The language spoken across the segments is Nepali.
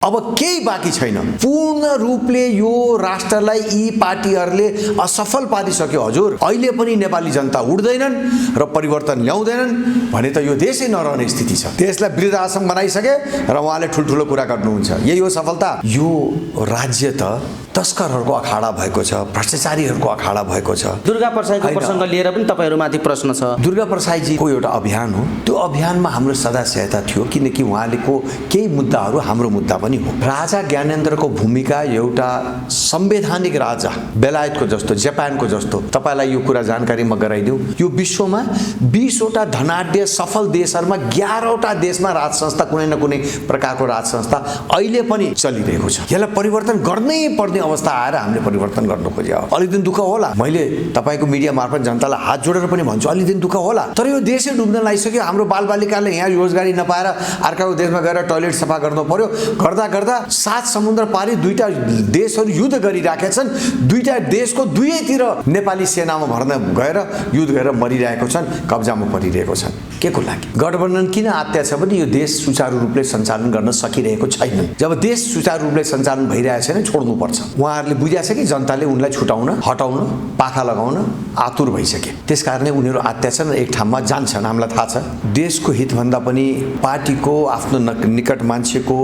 अब केही बाँकी छैन। पूर्ण रूपले यो राष्ट्रलाई यी पार्टीहरूले असफल पारिसक्यो हजुर। अहिले पनि नेपाली जनता उठ्दैनन् र परिवर्तन ल्याउँदैनन् भने त यो देशै नरहने स्थिति छ। देशलाई वृद्धाश्रम बनाइसके र उहाँले ठुल्ठुलो कुरा गर्नुहुन्छ। यही हो सफलता। यो राज्य त तस्करहरूको अखाडा भएको छ, भ्रष्टाचारीहरूको अखाडा भएको छ। दुर्गा प्रसाईको प्रसङ्ग लिएर पनि तपाईँहरूमाथि प्रश्न छ। दुर्गा प्रसाईजीको एउटा अभियान हो। त्यो अभियानमा हाम्रो सदास्यता थियो किनकि उहाँलेको केही मुद्दाहरू हाम्रो मुद्दा पनि हो। राजा ज्ञानेन्द्रको भूमिका एउटा संवैधानिक राजा, बेलायतको जस्तो, जापानको जस्तो। तपाईँलाई यो कुरा जानकारी म गराइदिउँ, यो विश्वमा 20वटा धनाढ्य सफल देशहरूमा 11वटा देशमा राज संस्था, कुनै न कुनै प्रकारको राज संस्था अहिले पनि चलिरहेको छ। यसलाई परिवर्तन गर्नै पर्ने अवस्था आएर हामीले परिवर्तन गर्न खोज्या हो। अलि दिन दुःख होला, मैले तपाईँको मिडिया मार्फत जनतालाई हात जोडेर पनि भन्छु, अलि दिन दुःख होला। तर यो देशै डुब्न लागिसक्यो। हाम्रो बालबालिकाले यहाँ रोजगारी नपाएर अर्काको देशमा गएर टोयलेट सफा गर्नु पर्यो। गर्दा गर्दा 7 समुद्र पारी 2टा देशहरू युद्ध गरिराखेका छन्। 2टा देशको दुवैतिर नेपाली सेनामा भर्न गएर युद्ध गरेर मरिरहेको छन्, कब्जामा परिरहेको छन्। के को लागि? गठबन्धन किन आत्या छ भने यो देश सुचारू रूपले सञ्चालन गर्न सकिरहेको छैन। जब देश सुचारू रूपले सञ्चालन भइरहेको छैन, छोड्नुपर्छ। उहाँहरूले बुझेको छ कि जनताले उनलाई छुटाउन, हटाउन, पाखा लगाउन आतुर भइसके। त्यसकारणले उनीहरू आत्या छन् र एक ठाउँमा जान्छन्। हामीलाई थाहा छ देशको हितभन्दा पनि पार्टीको, आफ्नो निकट मान्छेको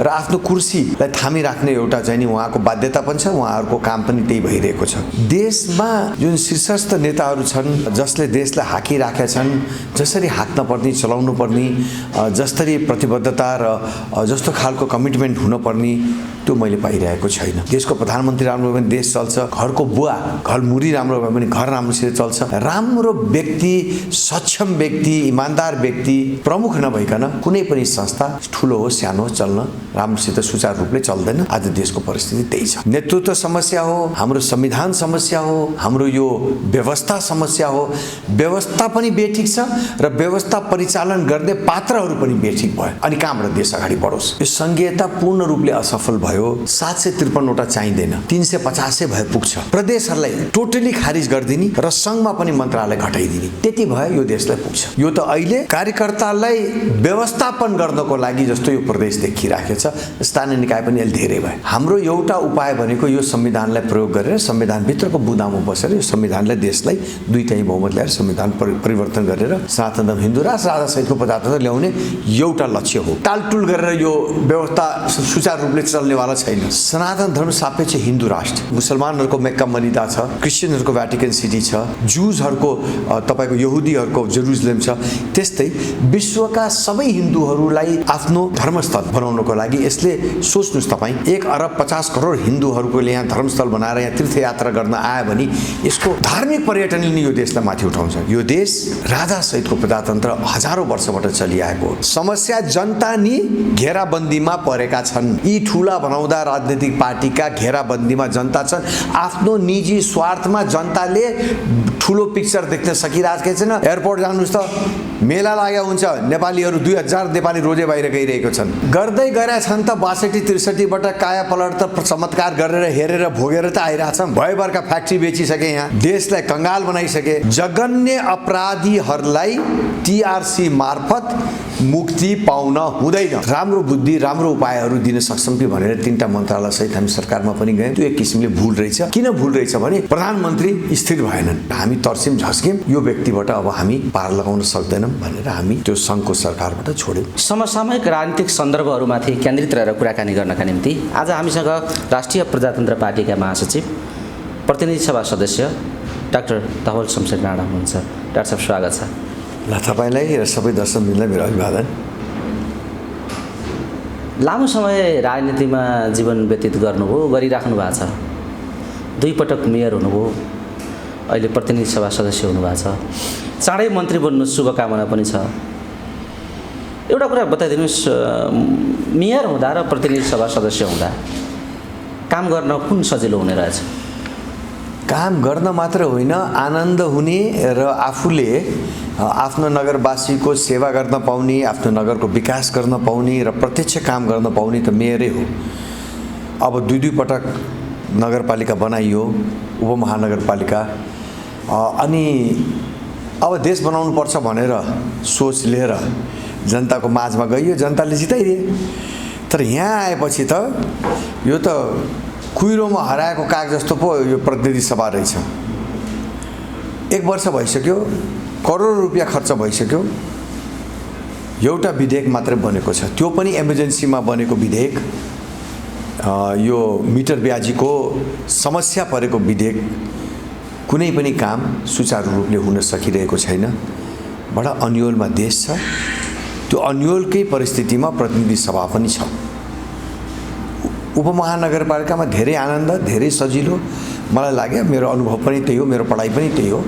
र आफ्नो कुर्सीलाई थामिराख्ने एउटा चाहिँ नि उहाँको बाध्यता पनि छ। उहाँहरूको काम पनि त्यही भइरहेको छ। देशमा जुन शीर्षस्थ नेताहरू छन् जसले देशलाई हाकिराखेका छन्, जसरी हाक्न पर्ने, चलाउनु पर्ने, जसरी प्रतिबद्धता र जस्तो खालको कमिटमेन्ट हुनुपर्ने, त्यो मैले पाइरहेको छैन। देशको प्रधानमन्त्री राम्रो भयो भने देश चल्छ। घरको बुवा, घरमुरी राम्रो भयो भने घर राम्रोसित चल्छ। राम्रो व्यक्ति, सक्षम व्यक्ति, इमान्दार व्यक्ति प्रमुख नभइकन कुनै पनि संस्था ठुलो हो सानो हो चल्न राम्रोसित सुचारू रूपले चल्दैन। आज देशको परिस्थिति त्यही छ। नेतृत्व समस्या हो, हाम्रो संविधान समस्या हो, हाम्रो यो व्यवस्था समस्या हो। व्यवस्था पनि बेठिक छ र व्यवस्था परिचालन गर्ने पात्रहरू पनि बेठिक भयो। अनि कहाँबाट देश अगाडि बढोस्? यो संघीयता पूर्ण रूपले असफल भयो। 753वटा चाहिँदैन, 350 भए पुग्छ। प्रदेशहरूलाई टोटली खारिज गरिदिने र संघमा पनि मन्त्रालय घटाइदिने, त्यति भए यो देशलाई पुग्छ। यो त अहिले कार्यकर्तालाई व्यवस्थापन गर्नको लागि जस्तो यो प्रदेश देखिराखेको छ। स्थानीय निकाय पनि अहिले धेरै भयो। हाम्रो एउटा उपाय भनेको यो संविधानलाई प्रयोग गरेर संविधानभित्रको बुदामा बसेर यो संविधानलाई, देशलाई 2 बहुमत ल्याएर संविधान परिवर्तन गरेर सनातन धर्म हिन्दू राष्ट्र, राजा सहितको प्रजातन्त्र ल्याउने एउटा लक्ष्य हो। टालटुल गरेर यो व्यवस्था सुचारू रूपले चल्नेवाला छैन। सनातन धर्म सापेक्ष हिन्दू राष्ट्र, मुसलमानहरूको मेक्का मदिना छ, क्रिस्चियनहरूको भ्याटिकन सिटी छ, जुजहरूको तपाईँको यहुदीहरूको जेरुसलेम छ। त्यस्तै विश्वका सबै हिन्दूहरूलाई आफ्नो धर्मस्थल बनाउनको लागि यसले सोच्नुहोस् तपाईँ 1 अरब 50 करोड हिन्दूहरूको यहाँ धर्मस्थल बनाएर यहाँ तीर्थयात्रा गर्न आयो भने यसको धार्मिक पर्यटनले नि यो देशलाई माथि उठाउँछ। यो देश राजा सहितको प्रजातन्त्र हजारौं वर्षबाट चलिआएको हो। समस्या जनता नि घेराबन्दीमा परेका छन्। यी ठुला बनाउँदा राजनीतिक पार्टीका घेराबन्दीमा जनता छन्। आफ्नो निजी स्वार्थमा जनताले ठुलो पिक्चर देख्न सकिरहेको छैन। एयरपोर्ट जानुहोस् त, मेला लाग्या हुन्छ, नेपालीहरू 2000 नेपाली रोजे बाहिर गइरहेको छन्। गर्दै गएका छन् त 62-63बाट काया पलट त चमत्कार गरेर हेरेर भोगेर त आइरहेछन्। भयभरका फ्याक्ट्री बेचिसके, यहाँ देशलाई कंगाल बनाइसके। जघन्य अपराधीहरूलाई टीआरसी मार्फत मुक्ति पाउन हुँदैन। राम्रो बुद्धि, राम्रो उपायहरू दिन सक्छौँ कि भनेर 3टा मन्त्रालय सहित हामी सरकारमा पनि गयौँ। त्यो एक किसिमले भुल रहेछ। किन भुल रहेछ भने प्रधानमन्त्री स्थिर भएनन्। हामी तर्सिम झस्क्यौँ, यो व्यक्तिबाट अब हामी पार लगाउन सक्दैनौँ भनेर हामी त्यो सङ्घको सरकारबाट छोड्यौँ। समसामयिक राजनीतिक सन्दर्भहरूमाथि केन्द्रित रहेर कुराकानी गर्नका निम्ति आज हामीसँग राष्ट्रिय प्रजातन्त्र पार्टीका महासचिव, प्रतिनिधि सभा सदस्य डाक्टर धवल शमशेर राणा हुनुहुन्छ। डाक्टर साहब स्वागत छ। ल, तपाईँलाई र सबै दर्शकवृन्दलाई मेरो अभिवादन। लामो समय राजनीतिमा जीवन व्यतीत गर्नुभयो, गरिराख्नु भएको छ। 2 पटक मेयर हुनुभयो, अहिले प्रतिनिधि सभा सदस्य हुनुभएको छ। चाँडै मन्त्री बन्नु शुभकामना पनि छ। एउटा कुरा बताइदिनुहोस्, मेयर हुँदा र प्रतिनिधि सभा सदस्य हुँदा काम गर्न कुन सजिलो हुने रहेछ? काम गर्न मात्र होइन, आनन्द हुने र आफूले आफ्नो नगरवासीको सेवा गर्न पाउने, आफ्नो नगरको विकास गर्न पाउने र प्रत्यक्ष काम गर्न पाउने त मेयरै हो। अब 2 पटक नगरपालिका बनाइयो, उपमहानगरपालिका, अनि अब देश बनाउनु पर्छ भनेर सोच लिएर जनताको माझमा गइयो, जनताले जिताइदिए। तर यहाँ आएपछि त यो त कुहिरोमा हराएको काग जस्तो पो यो प्रतिनिधि सभा रहेछ। 1 वर्ष भइसक्यो, करोड रुपियाँ खर्च भइसक्यो, एउटा विधेयक मात्रै बनेको छ, त्यो पनि इमर्जेन्सीमा बनेको विधेयक। यो मिटर ब्याजीको समस्या परेको विधेयक, कुनै पनि काम सुचारू रूपले हुन सकिरहेको छैन। बडा अन्योलमा देश छ। त्यो अन्योलकै परिस्थितिमा प्रतिनिधि सभा पनि छ। उपमहानगरपालिकामा धेरै आनन्द, धेरै सजिलो मलाई लाग्यो। मेरो अनुभव पनि त्यही हो, मेरो पढाइ पनि त्यही हो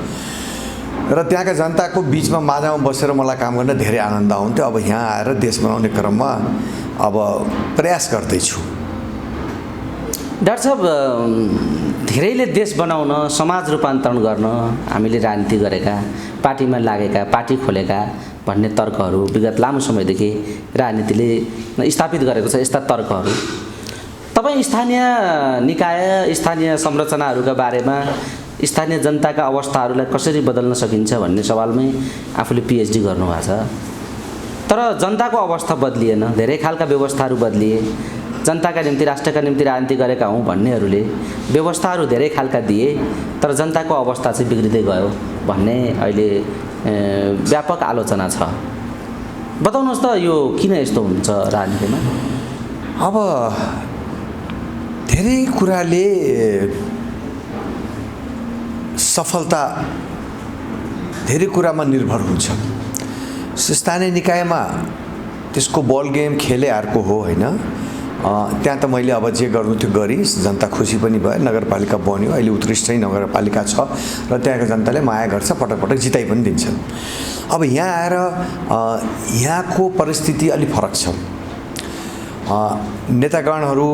र त्यहाँका जनताको बिचमा माझामा बसेर मलाई काम गर्न धेरै आनन्द आउँथ्यो। अब यहाँ आएर देश बनाउने क्रममा अब प्रयास गर्दैछु। डाक्टर साहब, धेरैले देश बनाउन, समाज रूपान्तरण गर्न हामीले राजनीति गरेका, पार्टीमा लागेका, पार्टी खोलेका भन्ने तर्कहरू विगत लामो समयदेखि राजनीतिले स्थापित गरेको छ। यस्ता तर्कहरू तपाईँ स्थानीय निकाय, स्थानीय संरचनाहरूका बारेमा, स्थानीय जनताका अवस्थाहरूलाई कसरी बदल्न सकिन्छ भन्ने सवालमै आफूले पिएचडी गर्नुभएको छ। तर जनताको अवस्था बदलिएन, धेरै खालका व्यवस्थाहरू बदलिए। जनताका निम्ति, राष्ट्रका निम्ति राजनीति गरेका हौँ भन्नेहरूले व्यवस्थाहरू धेरै खालका दिए, तर जनताको अवस्था चाहिँ बिग्रिँदै गयो भन्ने अहिले व्यापक आलोचना छ। बताउनुहोस् त, यो किन यस्तो हुन्छ राजनीतिमा? अब धेरै कुराले सफलता धेरै कुरामा निर्भर हुन्छ। स्थानीय निकायमा त्यसको बल गेम खेले अर्को हो होइन। त्यहाँ त मैले अब जे गर्नु त्यो गरिस्, जनता खुसी पनि भयो, नगरपालिका बन्यो, अहिले उत्कृष्टै नगरपालिका छ र त्यहाँका जनताले माया गर्छ, पटक पटक जिताइ पनि दिन्छन्। अब यहाँ आएर यहाँको परिस्थिति अलि फरक छ। नेतागणहरू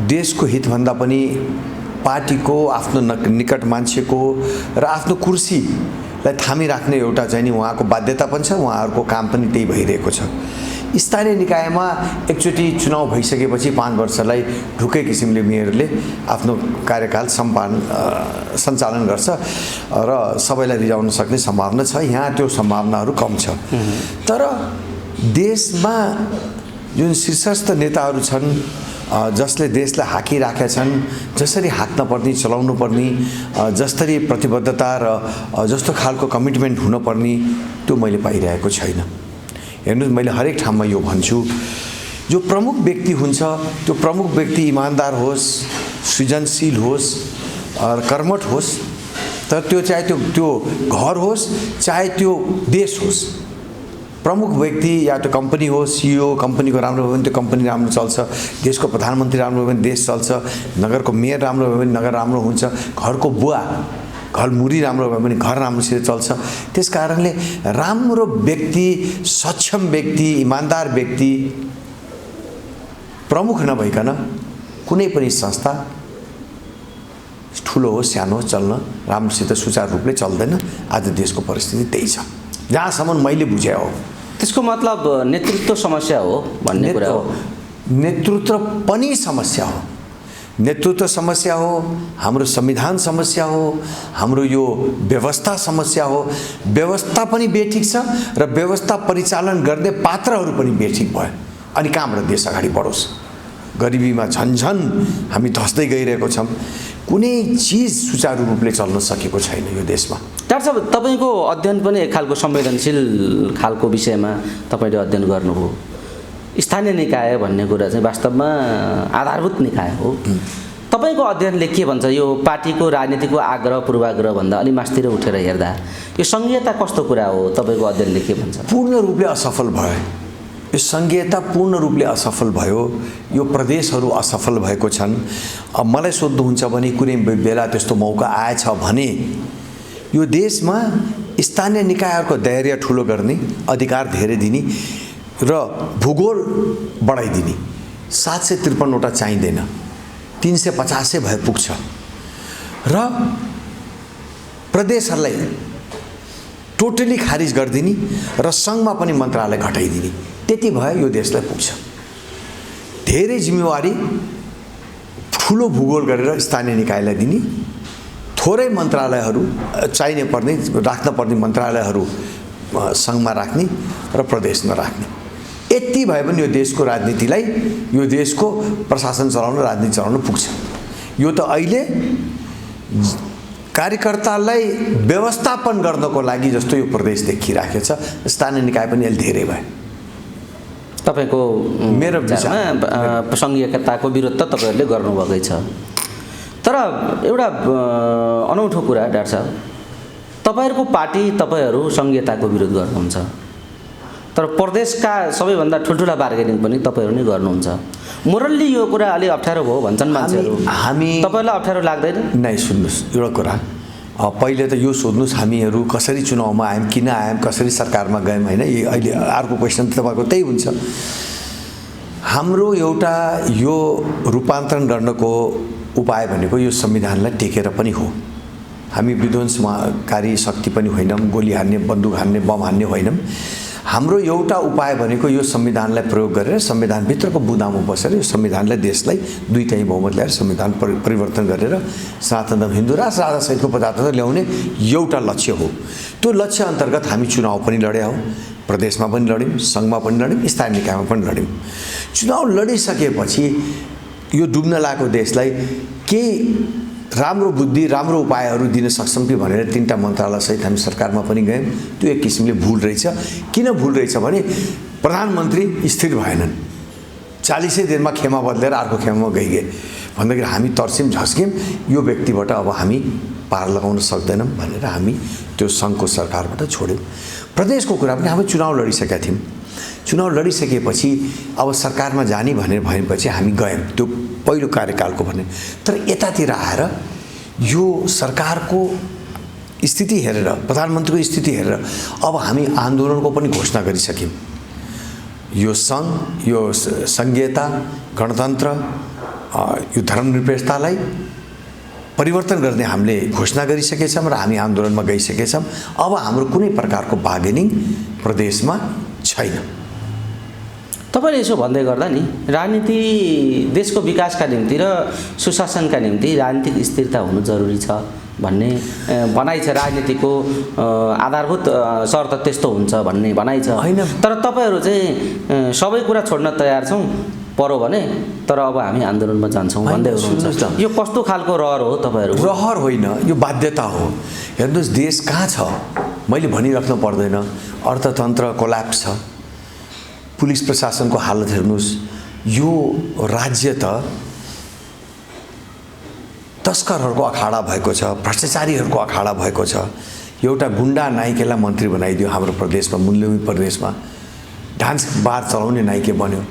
देशको हितभन्दा पनि पार्टीको, आफ्नो निकट मान्छेको र आफ्नो कुर्सीलाई थामिराख्ने एउटा चाहिँ नि उहाँको बाध्यता पनि छ, उहाँहरूको काम पनि त्यही भइरहेको छ। स्थानीय निकायमा एकचोटि चुनाव भइसकेपछि 5 वर्षलाई ढुक्कै किसिमले मेयरले आफ्नो कार्यकाल सञ्चालन गर्छ र सबैलाई रिजाउन सक्ने सम्भावना छ। यहाँ त्यो सम्भावनाहरू कम छ। तर देशमा जुन शीर्षस्थ नेताहरू छन्, जसले देशलाई हाकिराखेका छन्, जसरी हाँक्न पर्ने, चलाउनु पर्ने, जसरी प्रतिबद्धता र जस्तो खालको कमिटमेन्ट हुनुपर्ने, त्यो मैले पाइरहेको छैन। हेर्नुहोस्, मैले हरेक ठाउँमा यो भन्छु, जो प्रमुख व्यक्ति हुन्छ त्यो प्रमुख व्यक्ति इमान्दार होस्, सृजनशील होस्, कर्मठ होस्, तर त्यो चाहे त्यो घर होस्, चाहे त्यो देश होस्। प्रमुख व्यक्ति या तो कंपनी हो, सीईओ, कंपनीको राम्रो भयो भने त्यो कंपनी राम्रो चल्छ, देशको प्रधानमन्त्री राम्रो भयो भने देश चल्छ, नगरको मेयर राम्रो भयो भने नगर राम्रो हुन्छ, घरको बुवा घरमुरी राम्रो भयो भने घर राम्रोसित चल्छ। त्यसकारणले राम्रो व्यक्ति, सक्षम व्यक्ति, इमानदार व्यक्ति प्रमुख नभइकन कुनै पनि संस्था ठुलो हो सानो चल्न राम्रोसित सुचारू रूपले चल्दैन। आज देशको परिस्थिति त्यही छ, जहाँसम्म मैले बुझे हो। त्यसको मतलब नेतृत्व समस्या हो भन्ने कुरा हो। नेतृत्व पनि समस्या हो, नेतृत्व समस्या हो, हाम्रो संविधान समस्या हो, हाम्रो यो व्यवस्था समस्या हो। व्यवस्था पनि बेठिक छ र व्यवस्था परिचालन गर्ने पात्रहरू पनि बेठिक भयो। अनि कहाँबाट देश अगाडि बढोस्? गरिबीमा झन्झन हामी धस्दै गइरहेको छौँ। कुनै चिज सुचारू रूपले चल्न सकेको छैन यो देशमा। डाक्टर साहब, तपाईँको अध्ययन पनि एक खालको संवेदनशील खालको विषयमा तपाईँले अध्ययन गर्नुभयो। स्थानीय निकाय भन्ने कुरा चाहिँ वास्तवमा आधारभूत निकाय हो। तपाईँको अध्ययनले के भन्छ? यो पार्टीको राजनीतिको आग्रह पूर्वाग्रह भन्दा अलि मास्तिर उठेर हेर्दा यो सङ्घीयता कस्तो कुरा हो? तपाईँको अध्ययनले के भन्छ? पूर्ण रूपले असफल भयो यो सङ्घीयता, पूर्ण रूपले असफल भयो। यो प्रदेशहरू असफल भएको छन्। अब मलाई सोध्नुहुन्छ भने कुनै बेला त्यस्तो मौका आएछ भने यो देशमा स्थानीय निकायहरूको दायरा ठुलो गर्ने, अधिकार धेरै दिने र भूगोल बढाइदिने। 753वटा चाहिँदैन, 350 भए पुग्छ र प्रदेशहरूलाई टोटली खारिज गरिदिने र सङ्घमा पनि मन्त्रालय घटाइदिने। त्यति भए यो देशलाई पुग्छ। धेरै जिम्मेवारी ठुलो भूगोल गरेर स्थानीय निकायलाई दिने, थोरै मन्त्रालयहरू चाहिने पर्ने राख्न पर्ने मन्त्रालयहरू सङ्घमा राख्ने र प्रदेशमा राख्ने। यति भए पनि यो देशको राजनीतिलाई, यो देशको प्रशासन चलाउन, राजनीति चलाउन पुग्छ। यो त अहिले कार्यकर्तालाई व्यवस्थापन गर्नको लागि जस्तो यो प्रदेश देखिराखेको छ। स्थानीय निकाय पनि अहिले धेरै भयो। तपाईको मेरो विचारमा संघीयताको विरोध त तपाईहरुले गर्नुभएकै छ। तर एउटा अनौठो कुरा डाक्टर साहब, तपाईहरुको पार्टी तपाईहरु संघीयताको विरोध गर्नुहुन्छ, तर प्रदेशका सबैभन्दा ठुलठुला बार्गेनिङ पनि तपाईहरु नै गर्नुहुन्छ। मोरल्ली यो कुरा अलि अप्ठ्यारो भयो भन्छन् मान्छेहरु। हामी तपाईलाई अप्ठ्यारो लाग्दैन? नै, सुन्नुस् एउटा कुरा, पहिले त यो सोध्नुस् हामीहरु कसरी चुनावमा आयौं, किन आयौं, कसरी सरकारमा गयौं हैन। अहिले अर्को क्वेशन तपाईको त्यही हुन्छ। हाम्रो एउटा यो रूपान्तरण गर्नको उपाय भनेको यो संविधानलाई टेकेर पनि हो। हामी विध्वंसकारी शक्ति पनि होइनौं, गोली हान्ने, बन्दुक हान्ने, बम हान्ने होइनौं। हाम्रो एउटा उपाय भनेको यो संविधानलाई प्रयोग गरेर संविधानभित्रको बुँदामा बसेर यो संविधानलाई, देशलाई दुईटै बहुमत ल्याएर संविधान परिवर्तन गरेर सनातन धर्म हिन्दू राष्ट्र राजासहितको पदार्थ ल्याउने एउटा लक्ष्य हो। त्यो लक्ष्य अन्तर्गत हामी चुनाव पनि लड्या हौं, प्रदेशमा पनि लड्यौं, संघमा पनि लड्यौं, स्थानीय निकायमा पनि लड्यौं। चुनाव लडिसकेपछि यो डुब्न लागेको देशलाई केही राम्रो बुद्धि, राम्रो उपायहरू दिन सक्छौं कि भनेर तीनटा मन्त्रालयसहित हामी सरकारमा पनि गयौं। त्यो एक किसिमले भूल रहेछ। किन भूल रहेछ भने प्रधानमन्त्री स्थिर भएनन्, 40 दिनमा खेमा बदलेर अर्को खेमामा गइगे भन्दाखेरि हामी तर्सिम झस्क्यौं, यो व्यक्तिबाट अब हामी पार लगाउन सक्दैनौं भनेर हामी त्यो संघको सरकारबाट छोड्यौं। प्रदेशको कुरा पनि हामी चुनाव लडिसकेका थियौं। चुनाव लडिसकेपछि अब सरकारमा जाने भनेर भएपछि हामी गयौं, त्यो पहिलो कार्यकालको भने। तर यतातिर आएर यो सरकारको स्थिति हेरेर, प्रधानमन्त्रीको स्थिति हेरेर अब हामी आन्दोलनको पनि घोषणा गरिसक्यौं। यो संघ, यो संघीयता, गणतन्त्र, यो धर्मनिरपेक्षतालाई परिवर्तन गर्ने हामीले घोषणा गरिसकेका छौं र हामी आन्दोलनमा गइसकेका छौं। अब हाम्रो कुनै प्रकारको बार्गेनिङ प्रदेशमा छैन। तपाईले यसो भन्दै गर्दा नि राजनीति देशको विकासका निम्ति र सुशासनका निम्ति राजनीतिक स्थिरता हुनु जरुरी छ भन्ने भनाइ छ। राजनीतिको आधारभूत शर्त त्यस्तो हुन्छ भन्ने भनाइ छ। तर तपाईहरु चाहिँ सबै कुरा छोड्न तयार छौं पर्यो भने, तर अब हामी आन्दोलनमा जान्छौं भन्दै हुनुहुन्छ। यो कस्तो खालको रहर हो तपाईहरु? रहर होइन, यो बाध्यता हो। हेर्नुस् देश कहाँ छ मैले भनिराख्नु पर्दैन। अर्थतन्त्र कोल्याप्स छ, पुलिस प्रशासनको हालत हेर्नुस्। यो राज्य त तस्करहरूको अखाडा भएको छ, भ्रष्टाचारीहरूको अखाडा भएको छ। एउटा गुण्डा नाइकेलाई मन्त्री बनाइदियो हाम्रो प्रदेशमा, मुन्लेमी प्रदेशमा डान्स बार चलाउने नाइके बन्यो।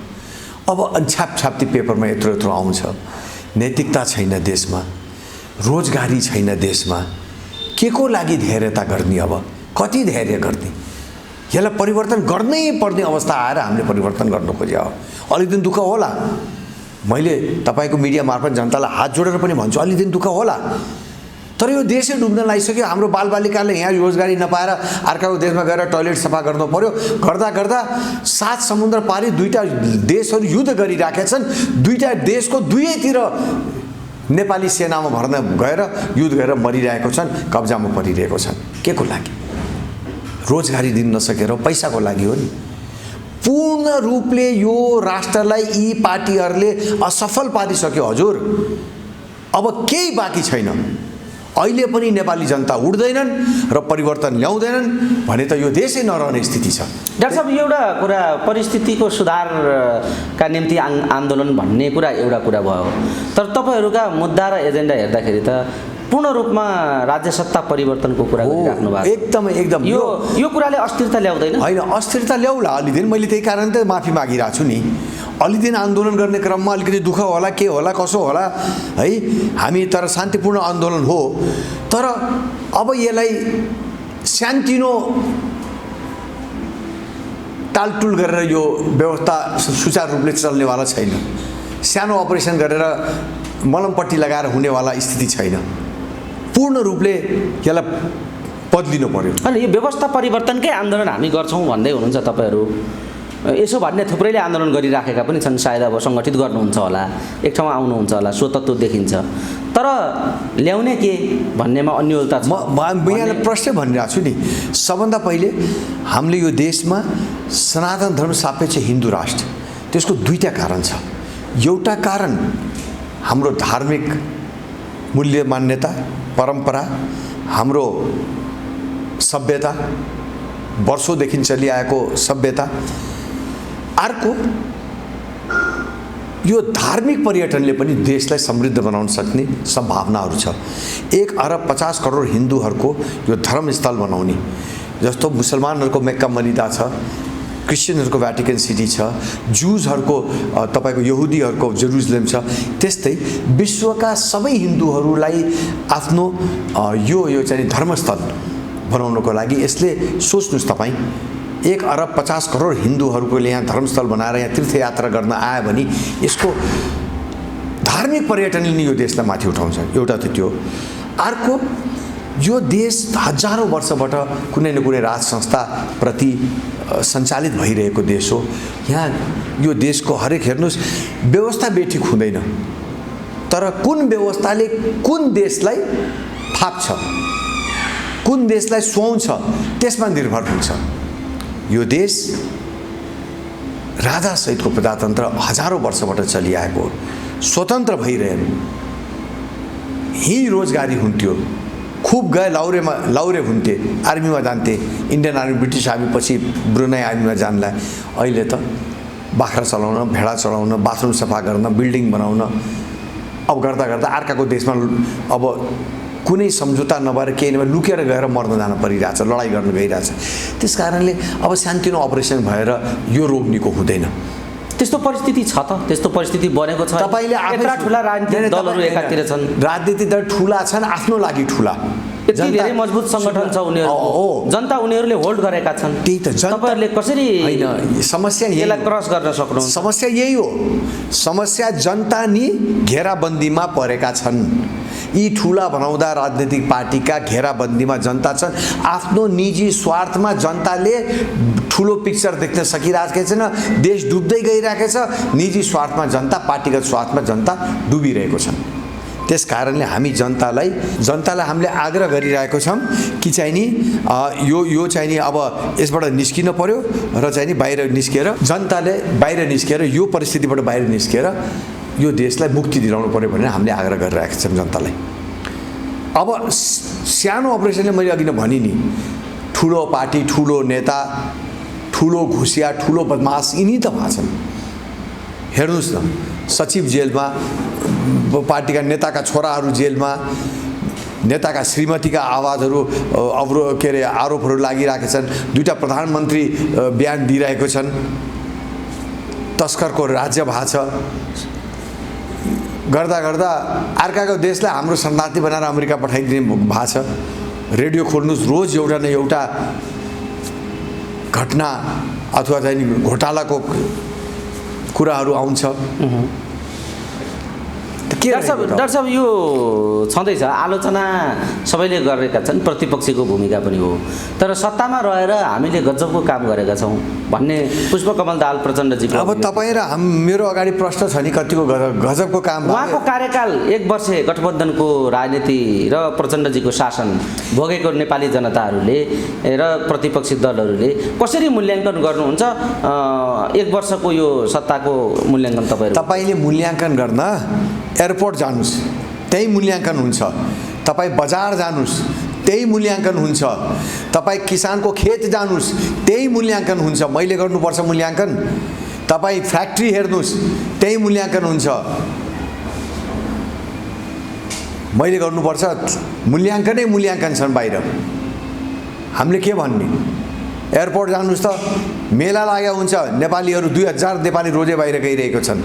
अब छापछाप्ती पेपरमा यत्रो यत्रो आउँछ। नैतिकता छैन देशमा, रोजगारी छैन देशमा। के को लागि धैर्यता गर्ने? अब कति धैर्य गर्ने? यसलाई परिवर्तन गर्नै पर्ने अवस्था आएर हामीले परिवर्तन गर्न खोज्या हो। अलि दिन दुःख होला, मैले तपाईको मिडिया मार्फत जनतालाई हात जोडेर पनि भन्छु, अलि दिन दुःख होला। तर यो देशै डुब्न लागिसक्यो। हाम्रो बालबालिकाले यहाँ रोजगारी नपाएर अर्काको देशमा गएर टोयलेट सफा गर्नु पर्यो। गर्दा गर्दा 7 समुद्र पारी दुईटा देशहरू युद्ध गरिराखेका छन्। दुईटा देशको दुवैतिर नेपाली सेनामा भर्न गएर युद्ध गरेर मरिरहेको छन्, कब्जामा परिरहेको छन्। के को लागि? रोजगारी दिन नसकेर पैसाको लागि हो नि। पूर्ण रूपले यो राष्ट्रलाई यी पार्टीहरूले असफल पारिसक्यो हजुर। अब केही बाँकी छैन। अहिले पनि नेपाली जनता उड्दैनन् र परिवर्तन ल्याउँदैनन् भने त यो देशै नरहने स्थिति छ। डाक्टर साहब, एउटा कुरा परिस्थितिको सुधारका निम्ति आन्दोलन भन्ने कुरा एउटा कुरा भयो, तर तपाईहरुका मुद्दा र एजेन्डा हेर्दाखेरि त पूर्ण रूपमा राज्य सत्ता परिवर्तनको कुरा गरिराख्नु भएको। एकदम यो कुराले अस्थिरता ल्याउँदैन? हैन, अस्थिरता ल्याउला अलि दिन। मैले त्यही कारण त माफी मागिरहेको छु नि। अलि दिन आन्दोलन गर्ने क्रममा अलिकति दुःख होला, के होला, कसो होला है। हामी तर शान्तिपूर्ण आन्दोलन हो। तर अब यसलाई शान्तिनो टालटुल गरेर यो व्यवस्था सुचारू रूपले चल्नेवाला छैन। सानो अपरेसन गरेर मलमपट्टी लगाएर हुनेवाला स्थिति छैन। पूर्ण रूपले यसलाई बदलिनु पर्यो। अनि यो व्यवस्था परिवर्तनकै आन्दोलन हामी गर्छौं भन्दै हुनुहुन्छ तपाईहरु। यसो भन्ने थुप्रैले आन्दोलन गरिराखेका पनि छन्। सायद अब सङ्गठित गर्नुहुन्छ होला, एक ठाउँमा आउनुहुन्छ होला, स्वतत्व देखिन्छ। तर ल्याउने के भन्नेमा अन्योलता छ। म यहाँलाई प्रश्न भनिरहेको छु नि। सबभन्दा पहिले हामीले यो देशमा सनातन धर्म सापेक्ष हिन्दू राष्ट्र, त्यसको दुईटा कारण छ। एउटा कारण हाम्रो धार्मिक मूल्य मान्यता, परम्परा, हाम्रो सभ्यता, वर्षौँदेखि चलिआएको सभ्यता। अर्को यो धार्मिक पर्यटनले पनि देशलाई समृद्ध बनाउन सक्ने सम्भावनाहरू छ। 1 अरब 50 करोड हिन्दूहरूको यो धर्मस्थल बनाउने, जस्तो मुसलमानहरूको मेक्का मदिना छ, क्रिस्चियनहरूको भ्याटिकन सिटी छ, जुजहरूको तपाईँको यहुदीहरूको जेरुसलेम छ। त्यस्तै विश्वका सबै हिन्दूहरूलाई आफ्नो यो चाहिँ धर्मस्थल बनाउनको लागि यसले सोच्नुहोस् तपाईँ 1 अरब 50 करोड हिन्दूहरूले यहाँ धर्मस्थल बनाएर यहाँ तीर्थयात्रा गर्न आयो भने यसको धार्मिक पर्यटनले नै यो देशलाई माथि उठाउँछ। एउटा त त्यो। अर्को, यो देश हजारौँ वर्षबाट कुनै न कुनै राज संस्थाप्रति सञ्चालित भइरहेको देश हो। यहाँ यो देशको हरेक हेर्नुहोस् व्यवस्था बेठिक हुँदैन, तर कुन व्यवस्थाले कुन देशलाई फाप्छ, कुन देशलाई सुहाउँछ त्यसमा निर्भर हुन्छ। यो देश राजासहितको प्रजातन्त्र हजारौँ वर्षबाट चलिआएको, स्वतन्त्र भइरहे यहीँ रोजगारी हुन्थ्यो। खुब गए लाउरे हुन्थे, आर्मीमा जान्थे, इन्डियन आर्मी, ब्रिटिस आर्मी, पछि ब्रुनाई आर्मीमा जानलाई। अहिले त बाख्रा चलाउन, भेडा चलाउन, बाथरुम सफा गर्न, बिल्डिङ बनाउन, अब गर्दा गर्दा अर्काको देशमा अब कुनै सम्झौता नभएर केही नभएर लुकेर गएर मर्न जान परिरहेछ, लडाइँ गर्न गइरहेछ। त्यस कारणले अब सानोतिनो अपरेसन भएर यो रोग निको हुँदैन। त्यस्तो परिस्थिति छ त? त्यस्तो परिस्थिति बनेको छ? तपाईले यत्रा ठुला राजनीतिक दलहरू एकातिर छन्, राजनीतिक दल ठुला छन्, आफ्नो लागि ठुला, यति धेरै मजबुत सङ्गठन छ उनीहरूको, जनता उनीहरूले होल्ड गरेका छन्। त्यही त तपाईहरुले कसरी हैन, समस्या यसलाई क्रस गर्न सक्नुहुन्छ? समस्या यही हो। समस्या जनता नि घेराबन्दीमा परेका छन्। यी ठुला बनाउँदा राजनीतिक पार्टीका घेराबन्दीमा जनता छन्। आफ्नो निजी स्वार्थमा जनताले ठुलो पिक्चर देख्न सकिरहेको छैन। देश डुब्दै गइरहेको छ। निजी स्वार्थमा जनता, पार्टीगत स्वार्थमा जनता डुबिरहेको छ। त्यस कारणले हामी जनतालाई हामीले आग्रह गरिरहेको छौँ कि चाहिँ नि यो चाहिँ नि अब यसबाट निस्किन पर्यो र चाहिँ नि बाहिर निस्केर जनताले बाहिर निस्केर यो परिस्थितिबाट बाहिर निस्केर यो देशलाई मुक्ति दिलाउनु पर्यो भनेर हामीले आग्रह गरिरहेका छौँ जनतालाई। अब सानो अपरेसनले मैले अघि नै भने नि, ठुलो पार्टी, ठुलो नेता, ठुलो घुसिया, ठुलो बदमास यिनी त भएछन्। हेर्नुहोस् न, सचिव जेलमा, पार्टीका नेताका छोराहरू जेलमा, नेताका श्रीमतीका आवाजहरू आरोपहरू लागिरहेका छन्। 2टा प्रधानमन्त्री बयान दिइरहेको छन्। तस्करको राज्य भएको छ। गर्दा गर्दा अर्काको देशलाई हाम्रो शरणार्थी बनाएर अमेरिका पठाइदिने भएको छ। रेडियो खोल्नुहोस्, रोज एउटा न एउटा घटना अथवा चाहिँ घोटालाको कुराहरू आउँछ। डाक्टर साहब, यो छँदैछ, आलोचना सबैले गरेका छन्, प्रतिपक्षीको भूमिका पनि हो। तर सत्तामा रहेर हामीले गजबको काम गरेका छौँ भन्ने पुष्पकमल दाहाल प्रचण्डजीको। अब तपाईँ र मेरो अगाडि प्रश्न छ नि, कतिको गजबको काम? उहाँको कार्यकाल 1 वर्ष गठबन्धनको राजनीति र प्रचण्डजीको शासन भोगेको नेपाली जनताहरूले र प्रतिपक्षी दलहरूले कसरी मूल्याङ्कन गर्नुहुन्छ? 1 वर्षको यो सत्ताको मूल्याङ्कन तपाईँले मूल्याङ्कन गर्न एयरपोर्ट जानुस्, त्यही मूल्याङ्कन हुन्छ। तपाईँ बजार जानुस्, त्यही मूल्याङ्कन हुन्छ। तपाईँ किसानको खेत जानुस्, त्यही मूल्याङ्कन हुन्छ। मैले गर्नुपर्छ मूल्याङ्कन? तपाईँ फ्याक्ट्री हेर्नुस्, त्यही मूल्याङ्कन हुन्छ। मैले गर्नुपर्छ? मूल्याङ्कनै मूल्याङ्कन छन् बाहिर। हामीले के भन्ने? एयरपोर्ट जानुस् त, मेला लागेको हुन्छ, नेपालीहरू 2000 नेपाली रोजे बाहिर गइरहेको छन्।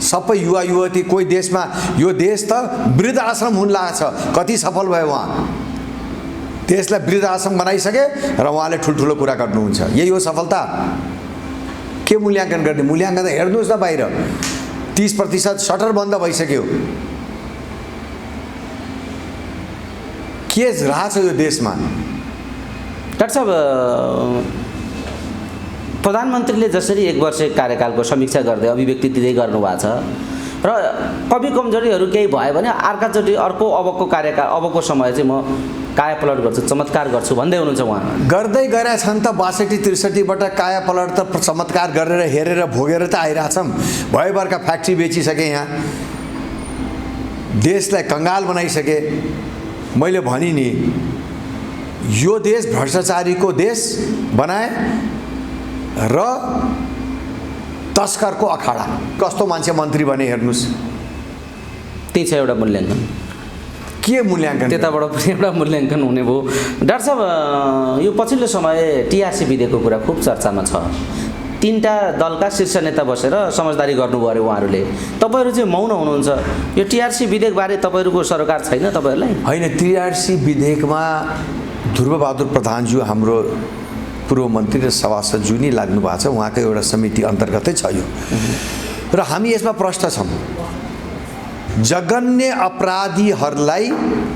सबै युवा युवती कोही देशमा, यो देश त वृद्ध आश्रम हुन लागेको छ। कति सफल भयो उहाँ? देशलाई वृद्ध आश्रम बनाइसके र उहाँले ठुल्ठुलो कुरा गर्नुहुन्छ। यही हो सफलता? के मूल्याङ्कन गर्ने? मूल्याङ्कन हेर्नुहोस् न, बाहिर 30% सटर बन्द भइसक्यो। के रहेछ यो देशमा? डाक्टर साहब, प्रधानमन्त्रीले जसरी 1 वर्ष कार्यकालको समीक्षा गर्दै अभिव्यक्ति दिँदै गर्नुभएको छ र कमी कमजोरीहरू केही भयो भने अर्काचोटि अर्को अबको कार्यकाल अबको समय चाहिँ म कायापलट गर्छु, चमत्कार गर्छु भन्दै हुनुहुन्छ उहाँ। गर्दै गएका छन् त 62-63बाट कायापलट त चमत्कार गरेर हेरेर भोगेर त आइरहेछौँ। भयभरका फ्याक्ट्री बेचिसके, यहाँ देशलाई कङ्गाल बनाइसके। मैले भनि नि, यो देश भ्रष्टाचारीको देश बनाए र तस्करको अखाडा। कस्तो मान्छे मन्त्री बने हेर्नुहोस्। त्यही छ एउटा मूल्याङ्कन। के मूल्याङ्कन? त्यताबाट पनि एउटा मूल्याङ्कन हुने भयो। डाक्टर साहब, यो पछिल्लो समय टिआरसी विधेयकको कुरा खुब चर्चामा छ। 3टा दलका शीर्ष नेता बसेर समझदारी गर्नुभयो अरे उहाँहरूले। तपाईँहरू चाहिँ मौन हुनुहुन्छ। यो टिआरसी विधेयकबारे तपाईँहरूको सरकार छैन तपाईँहरूलाई? होइन, टिआरसी विधेयकमा ध्रुवबहादुर प्रधानज्यू हाम्रो पूर्व मन्त्री र सभासदज्यू नै लाग्नु भएको छ। उहाँको एउटा समिति अन्तर्गतै छ यो। र हामी यसमा प्रष्ट छौँ, जघन्य अपराधीहरूलाई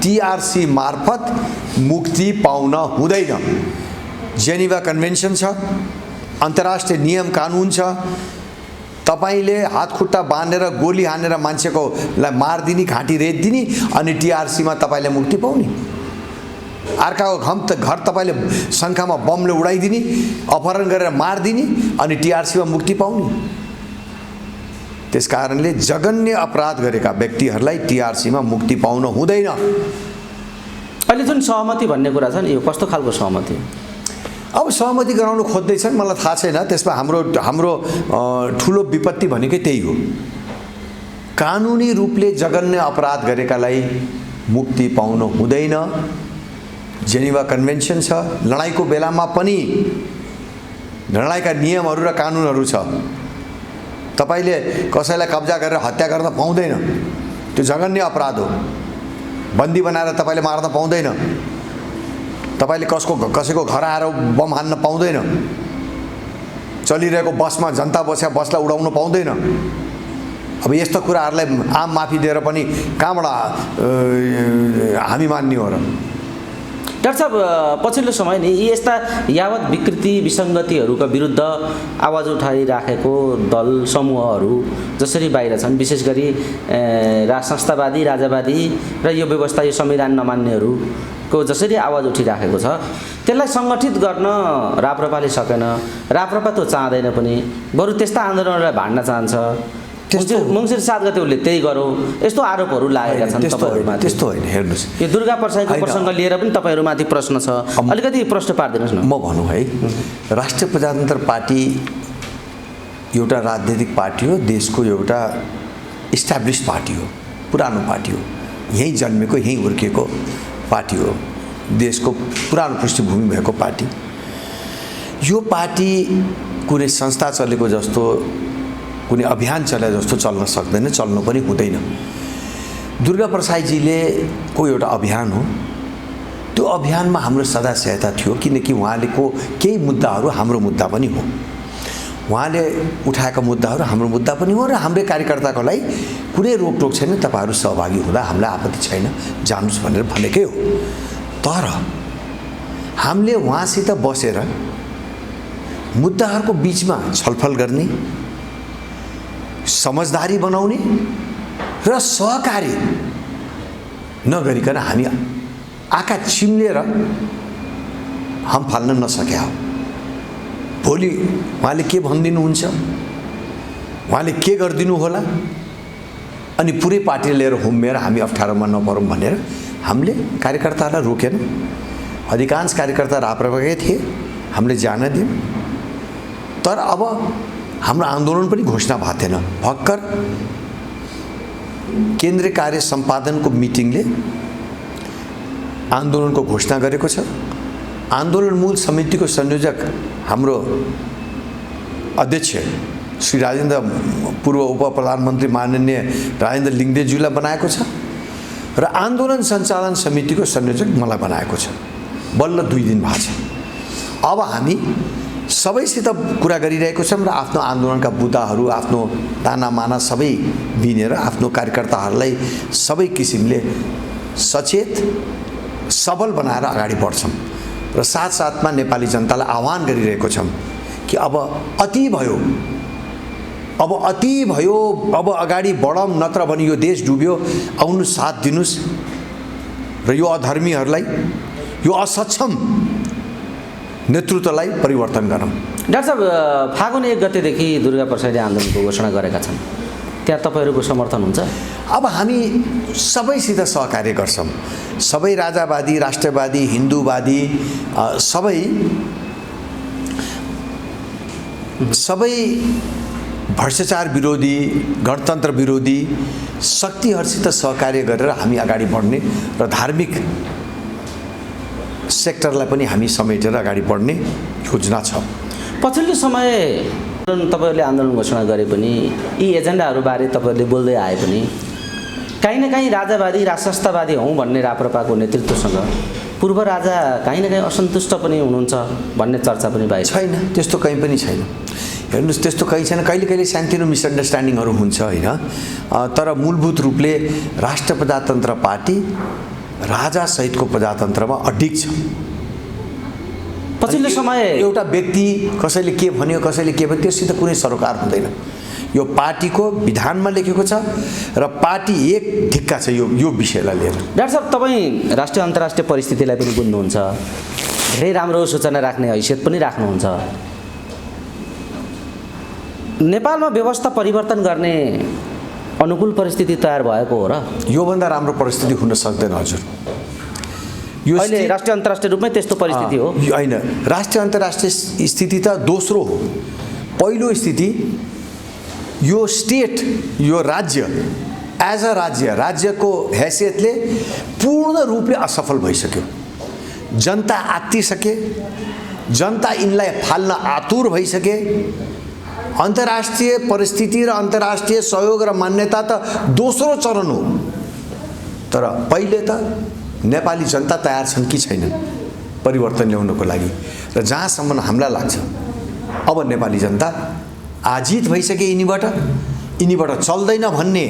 टिआरसी मार्फत मुक्ति पाउन हुँदैन। जेनेभा कन्भेन्सन छ, अन्तर्राष्ट्रिय नियम कानुन छ। तपाईले हात खुट्टा बाँधेर गोली हानेर मान्छेकोलाई मारिदिने, घाँटी रेतिदिने अनि टिआरसीमा तपाईँले मुक्ति पाउने। अर्काको घर तपाईँले शङ्खामा बमले उडाइदिने, अपहरण गरेर मारिदिने अनि टिआरसीमा मुक्ति पाउने। त्यसकारणले जघन्य अपराध गरेका व्यक्तिहरूलाई टिआरसीमा मुक्ति पाउन हुँदैन। अहिले जुन सहमति भन्ने कुरा छ नि, यो कस्तो खालको सहमति? अब सहमति गराउन खोज्दैछन्, मलाई थाहा छैन। त्यसमा हाम्रो ठुलो विपत्ति भनेकै त्यही हो। कानुनी रूपले जघन्य अपराध गरेकालाई मुक्ति पाउन हुँदैन। जेनेभा कन्भेन्सन छ। लडाइँको बेलामा पनि लडाइँका नियमहरू र कानुनहरू छ। तपाईले कसैलाई कब्जा गरेर हत्या गर्न पाउँदैन, त्यो जघन्य अपराध हो। बन्दी बनाएर तपाईँले मार्न पाउँदैन। तपाईँले कसैको घर आएर बम हान्न पाउँदैन। चलिरहेको बसमा जनता बस्या बसलाई उडाउन पाउँदैन। अब यस्तो कुराहरूलाई आम माफी दिएर पनि कहाँबाट हामी मान्ने हो र? डाक्टर साहब, पछिल्लो समय नि यस्ता यावत विकृति विसङ्गतिहरूका विरुद्ध आवाज उठाइराखेको दल समूहहरू जसरी बाहिर छन्, विशेष गरी संस्थावादी, राजावादी र यो व्यवस्था, यो संविधान नमान्नेहरूको जसरी आवाज उठिराखेको छ, त्यसलाई सङ्गठित गर्न राप्रपाले सकेन। राप्रपा त चाहँदैन पनि, बरु त्यस्ता आन्दोलनहरूलाई भाड्न चाहन्छ। मङ्सिर 7 गते उसले त्यही गरौँ, यस्तो आरोपहरू लागेका छन् तपाईँहरूमाथि। त्यस्तो होइन, हेर्नुहोस्, यो दुर्गा प्रसाईको प्रसङ्ग लिएर पनि तपाईँहरूमाथि प्रश्न छ, अलिकति प्रश्न पारिदिनुहोस् न। म भनौँ है, राष्ट्रिय प्रजातन्त्र पार्टी एउटा राजनीतिक पार्टी हो, देशको एउटा इस्टाब्लिस पार्टी हो, पुरानो पार्टी हो, यहीँ जन्मेको यहीँ हुर्केको पार्टी हो, देशको पुरानो पृष्ठभूमि भएको पार्टी। यो पार्टी कुनै संस्था चलेको जस्तो, कुनै अभियान चले जस्तो चल्न सक्दैन, चल्नु पनि हुँदैन। दुर्गा प्रसाईजीले को एउटा अभियान हो, त्यो अभियानमा हाम्रो सदा सहायता थियो, किनकि उहाँले को केही मुद्दाहरू हाम्रो मुद्दा पनि हो। उहाँले उठाएका मुद्दाहरू हाम्रो मुद्दा पनि हो र हाम्रै कार्यकर्ताको लागि कुनै रोकटोक छैन। तपाईँहरू सहभागी हुँदा हामीलाई आपत्ति छैन, जानुस् भनेर भनेकै हो। तर हामीले उहाँसित बसेर मुद्दाहरूको बिचमा छलफल गर्ने, समझदारी बनाउने र सहकारी नगरिकन हामी आँखा चिम्लेर हम फाल्न नसक्या हो। भोलि उहाँले के भनिदिनुहुन्छ, उहाँले के गरिदिनु होला, अनि पुरै पार्टी लिएर हुम्मेर हामी अप्ठ्यारोमा नपरौँ भनेर हामीले कार्यकर्तालाई रोकेन। अधिकांश कार्यकर्ता राप्रपाकै थिए, हामीले जान दियौँ। तर अब हाम्रो आन्दोलन पनि घोषणा भएको थिएन। भर्खर केन्द्रीय कार्य सम्पादनको मिटिङले आन्दोलनको घोषणा गरेको छ। आन्दोलन मूल समितिको संयोजक हाम्रो अध्यक्ष श्री राजेन्द्र, पूर्व उप प्रधानमन्त्री माननीय राजेन्द्र लिङ्गदेज्यूलाई बनाएको छ र आन्दोलन सञ्चालन समितिको संयोजक मलाई बनाएको छ। बल्ल 2 दिन भएको छ। अब हामी सबैसित कुरा गरिरहेको छौँ र आफ्नो आन्दोलनका बुदाहरू, आफ्नो तानामाना सबै बिनेर आफ्नो कार्यकर्ताहरूलाई सबै किसिमले सचेत सबल बनाएर अगाडि बढ्छौँ र साथसाथमा नेपाली जनतालाई आह्वान गरिरहेको छौँ कि अब अति भयो, अब अगाडि बढौँ, नत्र भने यो देश डुब्यो, आउनु साथ दिनुस् र यो अधर्मीहरूलाई, यो असक्षम नेतृत्वलाई परिवर्तन गरौँ। डाक्टर साहब, फागुन 1 गतेदेखि दुर्गा प्रसाईले आन्दोलनको घोषणा गरेका छन्, त्यहाँ तपाईँहरूको समर्थन हुन्छ? अब हामी सबैसित सहकार्य गर्छौँ, सबै राजावादी, राष्ट्रवादी, हिन्दूवादी, सबै भ्रष्टाचार विरोधी, गणतन्त्र विरोधी शक्तिहरूसित सहकार्य गरेर हामी अगाडि बढ्ने र धार्मिक सेक्टरलाई पनि हामी समेटेर अगाडि बढ्ने योजना छ। पछिल्लो समय तपाईँहरूले आन्दोलन घोषणा गरे पनि यी एजेन्डाहरूबारे तपाईँहरूले बोल्दै आए पनि कहीँ न कहीँ राजावादी, राष्ट्रवादी हौँ भन्ने राप्रपाको नेतृत्वसँग पूर्व राजा कहीँ न कहीँ असन्तुष्ट पनि हुनुहुन्छ भन्ने चर्चा पनि भएको छैन। त्यस्तो कहीँ पनि छैन। हेर्नुहोस्, त्यस्तो कहीँ छैन। कहिले कहिले सानोतिनो मिसअन्डरस्ट्यान्डिङहरू हुन्छ होइन, तर मूलभूत रूपले राष्ट्र प्रजातन्त्र पार्टी राजासहितको प्रजातन्त्रमा अडिग छ। पछिल्लो समय एउटा व्यक्ति कसैले के भन्यो, कसैले के भन्यो, त्योसित कुनै सरोकार हुँदैन। यो पार्टीको विधानमा लेखेको छ र पार्टी एक ढिक्का छ यो विषयलाई लिएर। डाक्टर साहब, तपाईँ राष्ट्रिय अन्तर्राष्ट्रिय परिस्थितिलाई पनि बुझ्नुहुन्छ, धेरै राम्रो सूचना राख्ने हैसियत पनि राख्नुहुन्छ। नेपालमा व्यवस्था परिवर्तन गर्ने अनुकूल परिस्थिति तयार भएको हो र? योभन्दा राम्रो परिस्थिति हुन सक्दैन हजुर। यो अहिले राष्ट्रिय अन्तर्राष्ट्रिय रूपमै त्यस्तो परिस्थिति हो होइन। राष्ट्रिय अन्तर्राष्ट्रिय स्थिति त दोस्रो हो। पहिलो स्थिति यो स्टेट, यो राज्य एज अ राज्यको हैसियतले पूर्ण रूपले असफल भइसक्यो। जनता आत्तिसके, जनता यिनलाई फाल्न आतुर भइसके। अन्तर्राष्ट्रिय परिस्थिति र अन्तर्राष्ट्रिय सहयोग र मान्यता त दोस्रो चरण हो, तर पहिले त नेपाली जनता तयार छन् कि छैनन् परिवर्तन ल्याउनको लागि। र जहाँसम्म हामीलाई लाग्छ अब नेपाली जनता आजित भइसके, यिनीबाट चल्दैन भन्ने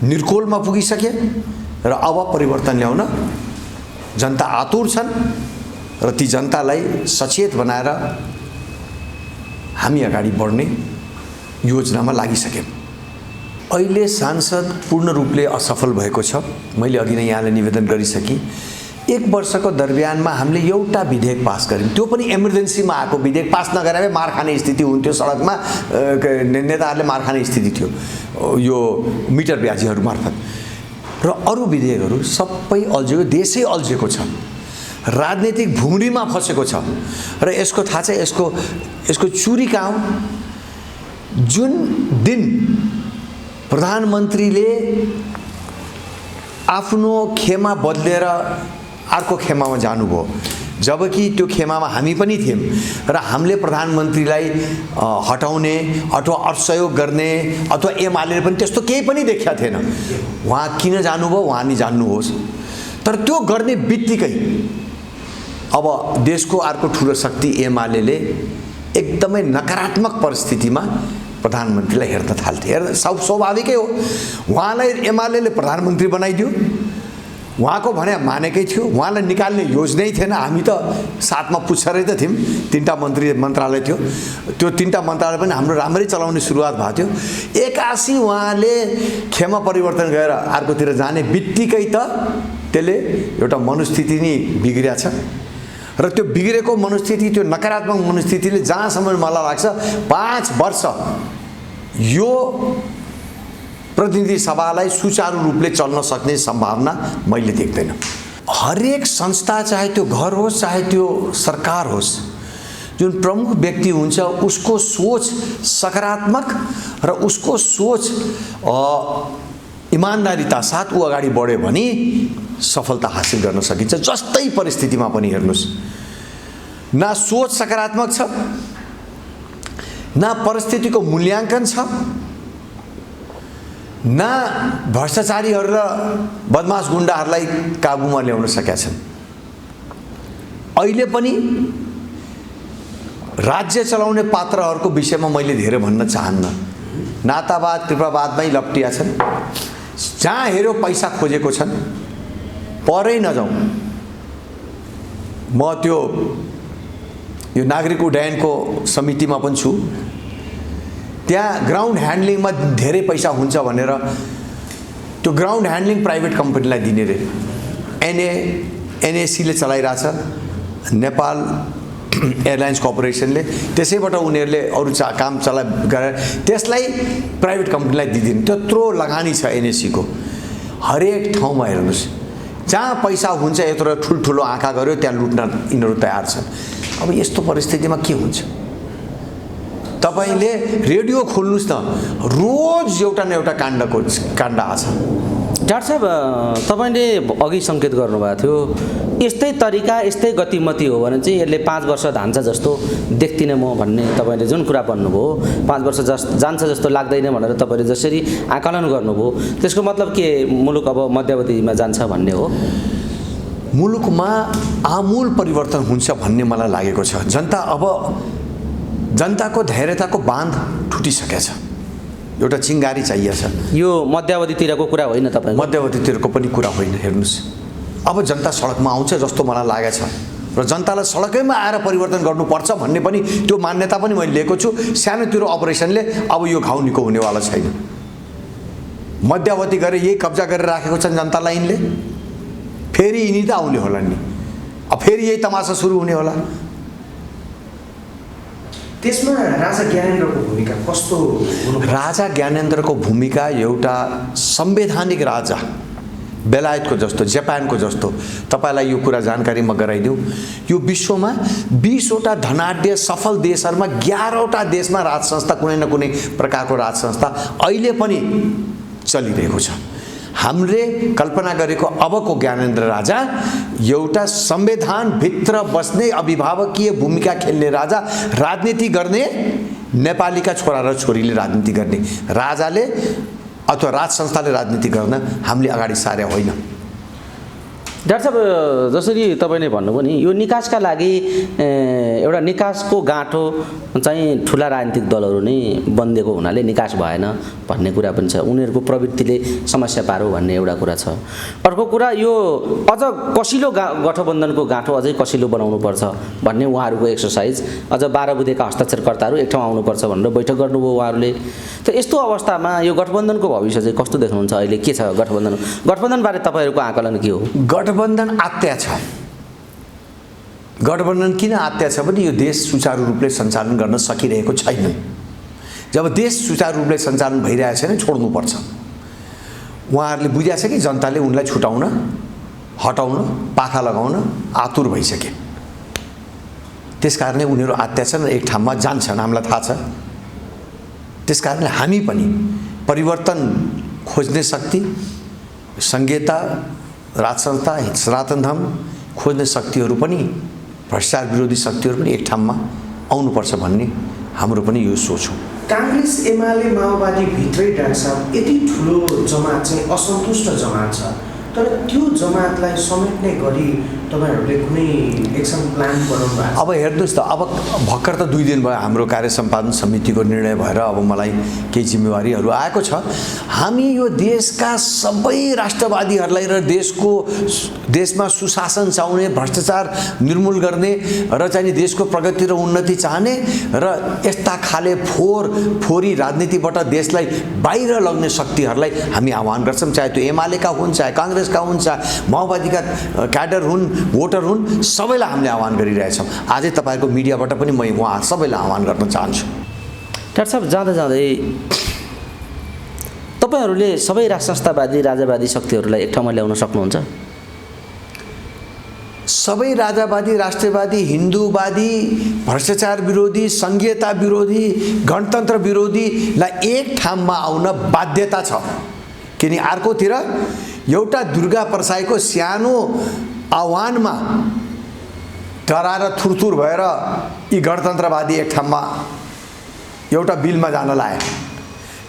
निर्कोलमा पुगिसके र अब परिवर्तन ल्याउन जनता आतुर छन् र ती जनतालाई सचेत बनाएर हामी अगाडि बढ्ने योजनामा लागिसक्यौँ। अहिले सांसद पूर्ण रूपले असफल भएको छ। मैले अघि नै यहाँलाई निवेदन गरिसकेँ। 1 वर्षको दरम्यानमा हामीले एउटा विधेयक पास गऱ्यौँ, त्यो पनि इमर्जेन्सीमा आएको विधेयक। पास नगरे मार खाने स्थिति हुन्थ्यो, सडकमा नेताहरूले मार खाने स्थिति थियो यो मिटर ब्याजीहरू मार्फत। र अरू विधेयकहरू सबै अल्झियो, देशै अल्झेको छ, राजनीतिक भुँडीमा फसेको छ। र यसको थाहा छ, यसको चुरी कहाँ हो? जुन दिन प्रधानमन्त्रीले आफ्नो खेमा बदलेर अर्को खेमामा जानुभयो, जबकि त्यो खेमामा हामी पनि थियौँ र हामीले प्रधानमन्त्रीलाई हटाउने अथवा असहयोग गर्ने अथवा एमाले पनि त्यस्तो केही पनि देखिया थिएन। उहाँ किन जानुभयो उहाँ नि जान्नुहोस्। तर त्यो गर्ने बित्तिकै अब देशको अर्को ठुलो शक्ति एमाले एकदमै नकारात्मक परिस्थितिमा प्रधानमन्त्रीलाई हेर्न थाल्थे। स्वाभाविकै हो, उहाँलाई एमाले प्रधानमन्त्री बनाइदियो, उहाँको भने मानेकै थियो, उहाँलाई निकाल्ने योजनै थिएन। हामी त साथमा पुच्छरै त थियौँ, 3टा मन्त्रालय थियो, त्यो 3टा मन्त्रालय पनि हाम्रो राम्रै चलाउने सुरुवात भएको थियो। एकासी उहाँले खेमा परिवर्तन गरेर अर्कोतिर जाने बित्तिकै त त्यसले एउटा मनस्थिति नै बिग्रिया छ। र त्यो बिग्रेको मनस्थिति, त्यो नकारात्मक मनस्थितिले जहाँसम्म मलाई लाग्छ 5 वर्ष यो प्रतिनिधि सभालाई सुचारू रूपले चल्न सक्ने सम्भावना मैले देख्दैन। हरेक संस्था, चाहे त्यो घर होस् चाहे त्यो सरकार होस्, जुन प्रमुख व्यक्ति हुन्छ उसको सोच सकारात्मक र उसको सोच इमानदारीता साथ ऊ अगाडि बढ्यो भने सफलता हासिल गर्न सकिन्छ। जस्तै परिस्थितिमा पनि हेर्नुहोस्, न सोच सकारात्मक छ, न परिस्थितिको मूल्याङ्कन छ, न भ्रष्टाचारीहरू र बदमाश गुण्डाहरूलाई काबुमा ल्याउन सकेका छन्। अहिले पनि राज्य चलाउने पात्रहरूको विषयमा मैले धेरै भन्न चाहन्न। नातावाद कृपावादमै लप्टिया छन्, जहाँ हेऱ्यो पैसा खोजेको छन्। परै नजाउँ, म त्यो यो नागरिक उड्डयनको समितिमा पनि छु। त्यहाँ ग्राउन्ड ह्यान्डलिङमा धेरै पैसा हुन्छ भनेर त्यो ग्राउन्ड ह्यान्डलिङ प्राइभेट कम्पनीलाई दिने रे। एनएसीले चलाइरहेछ, नेपाल एयरलाइन्स कर्पोरेसनले, त्यसैबाट उनीहरूले अरू काम गरेर त्यसलाई प्राइभेट कम्पनीलाई दिदिन्। त्यत्रो लगानी छ एनएसीको। हरेक ठाउँमा हेर्नुहोस्, जहाँ पैसा हुन्छ यत्रो ठुल्ठुलो आँखा गर्यो त्यहाँ लुट्न यिनीहरू तयार छन्। अब यस्तो परिस्थितिमा के हुन्छ? तपाईँले रेडियो खोल्नुहोस् न, रोज एउटा न एउटा काण्ड आछ। डाक्टर साहब, तपाईँले अघि सङ्केत गर्नुभएको थियो यस्तै तरिका यस्तै गतिमती हो भने चाहिँ यसले 5 वर्ष धान्छ जस्तो देख्दिनँ म भन्ने तपाईँले जुन कुरा भन्नुभयो, 5 वर्ष जान्छ जस्तो लाग्दैन भनेर तपाईँले जसरी आकलन गर्नुभयो, त्यसको मतलब के मुलुक अब मध्यावधिमा जान्छ भन्ने हो? मुलुकमा आमूल परिवर्तन हुन्छ भन्ने मलाई लागेको छ। जनताको धैर्यताको बाँध टुटिसकेछ। एउटा चिङ्गारी चाहिएछ। यो मध्यावधितिरको कुरा होइन तपाईँ? मध्यावधितिरको पनि कुरा होइन। हेर्नुहोस्, अब जनता सडकमा आउँछ जस्तो मलाई लागेको छ र जनतालाई सडकैमा आएर परिवर्तन गर्नुपर्छ भन्ने पनि त्यो मान्यता पनि मैले लिएको छु। सानोतिरो अपरेसनले अब यो घाउ निको हुनेवाला छैन। मध्यावधि गरेर यही कब्जा गरेर राखेको छन् जनतालाई यिनले। फेरि यिनी त आउने होला नि, अब फेरि यही तमासा सुरु हुने होला। त्यसमा राजा ज्ञानेन्द्रको भूमिका कस्तो? राजा ज्ञानेन्द्रको भूमिका एउटा संवैधानिक राजा, बेलायतको जस्तो, जापानको जस्तो। तपाईँलाई यो कुरा जानकारी म गराइदिउँ, यो विश्वमा 20वटा धनाढ्य सफल देशहरूमा 11वटा देशमा राज संस्था, कुनै न कुनै प्रकारको राज संस्था अहिले पनि चलिरहेको छ। हामीले कल्पना गरेको अबको ज्ञानेन्द्र राजा एउटा संविधानभित्र बस्ने अभिभावकीय भूमिका खेल्ने राजा, राजनीति गर्ने, नेपालीका छोरा र छोरीले राजनीति गर्ने राजाले अथवा राज संस्थाले राजनीति गर्न हामीले अगाडि सारे होइन। डाक्टर साहब, जसरी तपाईँले भन्नुभयो नि, यो निकासका लागि एउटा निकासको गाँठो चाहिँ ठुला राजनीतिक दलहरू नै बन्देको हुनाले निकास भएन भन्ने कुरा पनि छ। उनीहरूको प्रवृत्तिले समस्या पारो भन्ने एउटा कुरा छ। अर्को कुरा, यो अझ कसिलो गठबन्धनको गाँठो अझै कसिलो बनाउनुपर्छ भन्ने उहाँहरूको एक्सर्साइज, अझ 12 बुँदेका हस्ताक्षरकर्ताहरू एक ठाउँ आउनुपर्छ भनेर बैठक गर्नुभयो उहाँहरूले। त यस्तो अवस्थामा यो गठबन्धनको भविष्य चाहिँ कस्तो देख्नुहुन्छ? अहिले के छ गठबन्धनबारे तपाईँहरूको आकलन के हो? गठबन्धन आत्या छ। गठबन्धन किन आत्या छ भने यो देश सुचारू रूपले सञ्चालन गर्न सकिरहेको छैन। जब देश सुचारू रूपले सञ्चालन भइरहेको छैन, छोड्नुपर्छ। उहाँहरूले बुझेको छ कि जनताले उनलाई छुटाउन, हटाउन, पाखा लगाउन आतुर भइसके। त्यसकारणले उनीहरू आत्या छन् र एक ठाउँमा जान्छन्, हामीलाई थाहा छ। त्यसकारणले हामी पनि परिवर्तन खोज्ने शक्ति, संहिता, राज संस्था, सनातन धर्म खोज्ने शक्तिहरू पनि, भ्रष्टाचार विरोधी शक्तिहरू पनि एक ठाउँमा आउनुपर्छ भन्ने हाम्रो पनि यो सोच हो। काङ्ग्रेस, एमाले, माओवादी भित्रै डाक्टर साहब यति ठुलो जमात चाहिँ असन्तुष्ट जमात छ, तर त्यो जमातलाई समेट्ने गरी तपाईँहरूले कुनै एक्सन प्लान बनाउनु भएको छ? अब हेर्नुहोस् त, अब भर्खर त 2 दिन भयो हाम्रो कार्य सम्पादन समितिको निर्णय भएर अब मलाई केही जिम्मेवारीहरू आएको छ। हामी यो देशका सबै राष्ट्रवादीहरूलाई र देशमा सुशासन चाहने, भ्रष्टाचार निर्मूल गर्ने र चाहिँ देशको प्रगति र उन्नति चाहने र यस्ता खाले फोरी राजनीतिबाट देशलाई बाहिर लग्ने शक्तिहरूलाई हामी आह्वान गर्छौँ। चाहे त्यो एमालेका हुन्, चाहे काङ्ग्रेसका हुन्, चाहे माओवादीका क्याडर हुन्, भोटर हुन्, सबैलाई हामीले आह्वान गरिरहेछौँ। आजै तपाईँको मिडियाबाट पनि म उहाँ सबैलाई आह्वान गर्न चाहन्छु। डाक्टर साहब, जाँदा जाँदै तपाईँहरूले सबै राज संस्थावादी, राजावादी शक्तिहरूलाई एक ठाउँमा ल्याउन सक्नुहुन्छ? सबै राजावादी, राष्ट्रवादी, हिन्दूवादी, भ्रष्टाचार विरोधी, संघीयता विरोधी, गणतन्त्र विरोधीलाई एक ठाउँमा आउन बाध्यता छ। किन अर्कोतिर एउटा दुर्गा प्रसाईको सानो आह्वानमा डराएर थुरथुर भएर यी गणतन्त्रवादी एक ठाउँमा एउटा बिलमा जान लाए।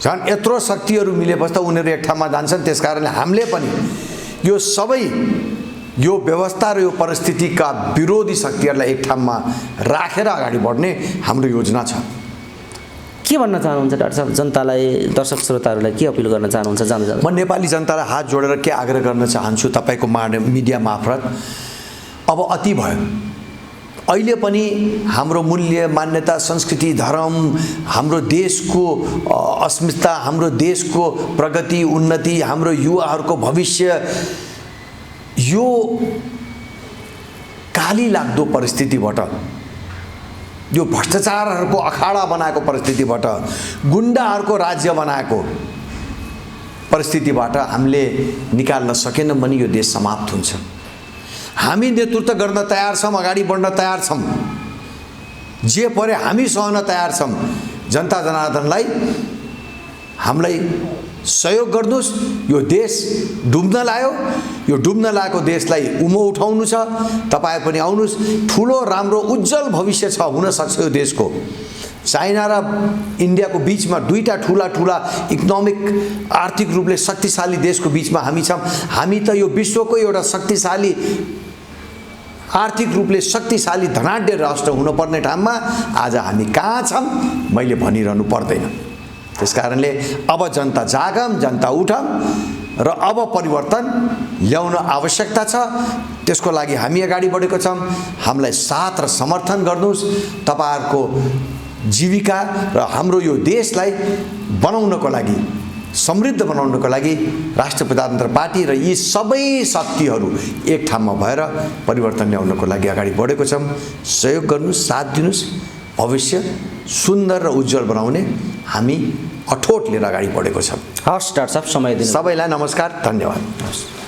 झन् यत्रो शक्तिहरू मिलेपछि त उनीहरू एक ठाउँमा जान्छन्। त्यसकारणले हामीले पनि यो सबै यो व्यवस्था र यो परिस्थितिका विरोधी शक्तिहरूलाई एक ठाउँमा राखेर अगाडि बढ्ने हाम्रो योजना छ। के भन्न चाहनुहुन्छ डाक्टर साहब? जनतालाई, दर्शक श्रोताहरूलाई के अपिल गर्न चाहनुहुन्छ जाँदा जाँदा? म नेपाली जनतालाई हात जोडेर के आग्रह गर्न चाहन्छु तपाईँको मिडिया मार्फत, अब अति भयो। अहिले पनि हाम्रो मूल्य मान्यता संस्कृति धर्म हाम्रो देशको अस्मिता हाम्रो देशको प्रगति उन्नति हाम्रो युवाहरूको भविष्य यो काली लाग्दो परिस्थितिबाट यो भ्रष्टाचारहरूको अखाडा बनाएको परिस्थितिबाट गुण्डाहरूको राज्य बनाएको परिस्थितिबाट हामीले निकाल्न सकेनौँ भने यो देश समाप्त हुन्छ। हामी नेतृत्व गर्न तयार छौँ, अगाडि बढ्न तयार छौँ, जे परे हामी सहन तयार छौँ। जनता जनार्दनलाई हामीलाई सहयोग गर्नुहोस्। यो देश डुब्न लाग्यो, यो डुब्न लागेको देशलाई उमो उठाउनु छ। तपाईँ पनि आउनुहोस्, ठुलो राम्रो उज्जवल भविष्य छ, हुनसक्छ यो देशको। चाइना र इन्डियाको बिचमा दुईटा ठुला इकोनोमिक आर्थिक रूपले शक्तिशाली देशको बिचमा हामी छौँ। हामी त यो विश्वको एउटा शक्तिशाली आर्थिक रूपले शक्तिशाली धनाढ्य राष्ट्र हुनुपर्ने ठाउँमा आज हामी कहाँ छौँ मैले भनिरहनु पर्दैन। त्यसकारणले अब जनता जागम, जनता उठम र अब परिवर्तन ल्याउन आवश्यकता छ। त्यसको लागि हामी अगाडि बढेको छौँ। हामीलाई साथ र समर्थन गर्नुहोस्। तपाईहरुको जीविका र हाम्रो यो देशलाई बनाउनको लागि, समृद्ध बनाउनको लागि राष्ट्रिय प्रजातन्त्र पार्टी र यी सबै शक्तिहरू एक ठाउँमा भएर परिवर्तन ल्याउनको लागि अगाडि बढेको छौँ। सहयोग गर्नुहोस्, साथ दिनुहोस्। भविष्य सुन्दर र उज्जवल बनाउने हामी अठोट लिएर अगाडि बढेको छौँ। हवस् डाक्टर साहब, समय दिनु। सबैलाई नमस्कार, धन्यवाद।